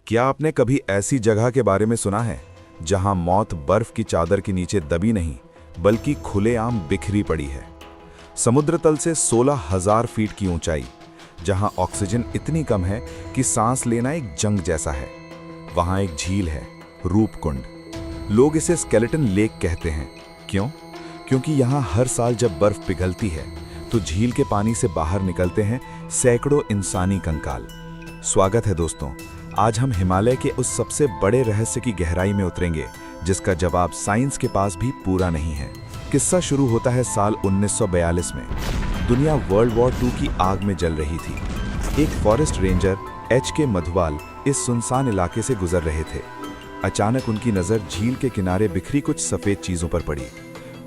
क्या आपने कभी ऐसी जगह के बारे में सुना है जहां मौत बर्फ की चादर के नीचे दबी नहीं बल्कि खुलेआम बिखरी पड़ी है? समुद्र तल से 16,000 फीट की ऊंचाई, जहां ऑक्सीजन इतनी कम है कि सांस लेना एक जंग जैसा है। वहां एक झील है, रूपकुंड। लोग इसे स्केलेटन लेक कहते हैं। क्यों? क्योंकि यहां हर साल जब बर्फ पिघलती है तो झील के पानी से बाहर निकलते हैं सैकड़ों इंसानी कंकाल। स्वागत है दोस्तों, आज हम हिमालय के उस सबसे बड़े रहस्य की गहराई में उतरेंगे जिसका जवाब साइंस के पास भी पूरा नहीं है। किस्सा शुरू होता है साल 1942 में। दुनिया वर्ल्ड वॉर 2 की आग में जल रही थी। एक फॉरेस्ट रेंजर HK मधवाल इस सुनसान इलाके से गुजर रहे थे। अचानक उनकी नज़र झील के किनारे बिखरी कुछ सफ़ेद चीज़ों पर पड़ी।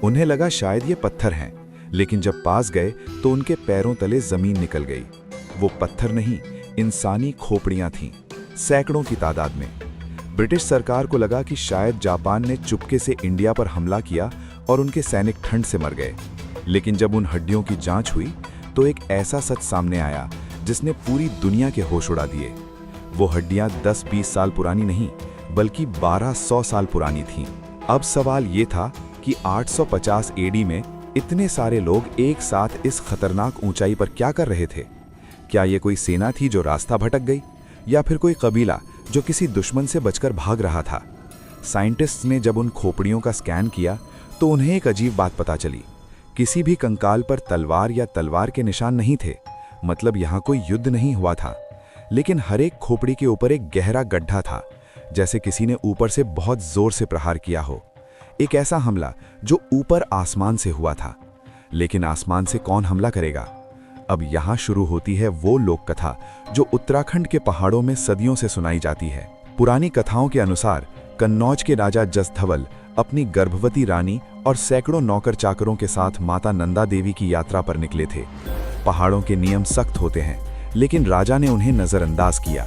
उन्हें लगा शायद ये पत्थर हैं, लेकिन जब पास गए तो उनके पैरों तले ज़मीन निकल गई। वो पत्थर नहीं, इंसानी खोपड़ियाँ थीं, सैकड़ों की तादाद में। ब्रिटिश सरकार को लगा कि शायद जापान ने चुपके से इंडिया पर हमला किया और उनके सैनिक ठंड से मर गए। लेकिन जब उन हड्डियों की जांच हुई तो एक ऐसा सच सामने आया जिसने पूरी दुनिया के होश उड़ा दिए। वो हड्डियां 10-20 साल पुरानी नहीं बल्कि 1200 साल पुरानी थीं। अब सवाल ये था कि 850 AD में इतने सारे लोग एक साथ इस खतरनाक ऊंचाई पर क्या कर रहे थे? क्या ये कोई सेना थी जो रास्ता भटक गई, या फिर कोई कबीला जो किसी दुश्मन से बचकर भाग रहा था? साइंटिस्ट्स ने जब उन खोपड़ियों का स्कैन किया तो उन्हें एक अजीब बात पता चली। किसी भी कंकाल पर तलवार या तलवार के निशान नहीं थे, मतलब यहाँ कोई युद्ध नहीं हुआ था। लेकिन हर एक खोपड़ी के ऊपर एक गहरा गड्ढा था, जैसे किसी ने ऊपर से बहुत जोर से प्रहार किया हो। एक ऐसा हमला जो ऊपर आसमान से हुआ था। लेकिन आसमान से कौन हमला करेगा? अब यहाँ शुरू होती है वो लोक कथा जो उत्तराखंड के पहाड़ों में सदियों से सुनाई जाती है। पुरानी कथाओं के अनुसार कन्नौज के राजा जसधवल अपनी गर्भवती रानी और सैकड़ों नौकर चाकरों के साथ माता नंदा देवी की यात्रा पर निकले थे। पहाड़ों के नियम सख्त होते हैं, लेकिन राजा ने उन्हें नज़रअंदाज किया।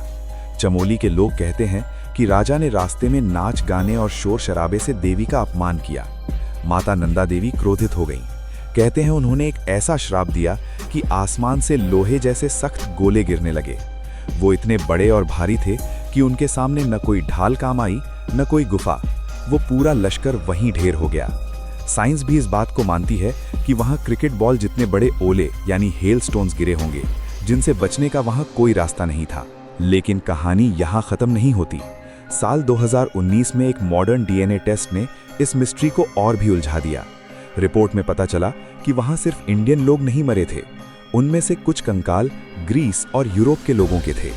चमोली के लोग कहते हैं कि राजा ने रास्ते में नाच गाने और शोर शराबे से देवी का अपमान किया। माता नंदा देवी क्रोधित हो गईं। कहते हैं उन्होंने एक ऐसा श्राप दिया कि आसमान से लोहे जैसे सख्त गोले गिरने लगे। वो इतने बड़े और भारी थे कि उनके सामने न कोई ढाल काम आई, न कोई गुफा। वो पूरा लश्कर वहीं ढेर हो गया। साइंस भी इस बात को मानती है कि वहाँ क्रिकेट बॉल जितने बड़े ओले यानी हेल स्टोन्स गिरे होंगे, जिनसे बचने का वहाँ कोई रास्ता नहीं था। लेकिन कहानी यहाँ ख़त्म नहीं होती। साल 2019 में एक मॉडर्न DNA टेस्ट ने इस मिस्ट्री को और भी उलझा दिया। रिपोर्ट में पता चला कि वहां सिर्फ इंडियन लोग नहीं मरे थे, उनमें से कुछ कंकाल ग्रीस और यूरोप के लोगों के थे।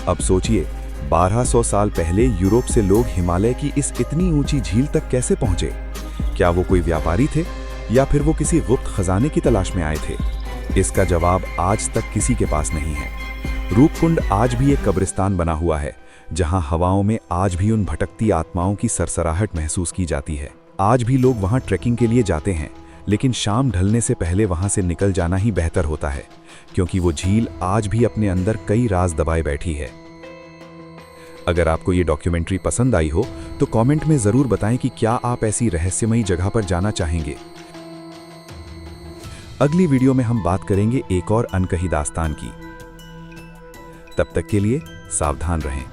अब सोचिए, 1200 साल पहले यूरोप से लोग हिमालय की इस इतनी ऊंची झील तक कैसे पहुंचे? क्या वो कोई व्यापारी थे या फिर वो किसी गुप्त खजाने की तलाश में आए थे? इसका जवाब आज तक किसी के पास नहीं है। रूपकुंड आज भी एक कब्रिस्तान बना हुआ है, जहां हवाओं में आज भी उन भटकती आत्माओं की सरसराहट महसूस की जाती है। आज भी लोग वहां ट्रैकिंग के लिए जाते हैं, लेकिन शाम ढलने से पहले वहां से निकल जाना ही बेहतर होता है, क्योंकि वो झील आज भी अपने अंदर कई राज दबाए बैठी है। अगर आपको ये डॉक्यूमेंट्री पसंद आई हो तो कमेंट में ज़रूर बताएं कि क्या आप ऐसी रहस्यमयी जगह पर जाना चाहेंगे। अगली वीडियो में हम बात करेंगे एक और अनकही दास्तान की। तब तक के लिए सावधान रहें।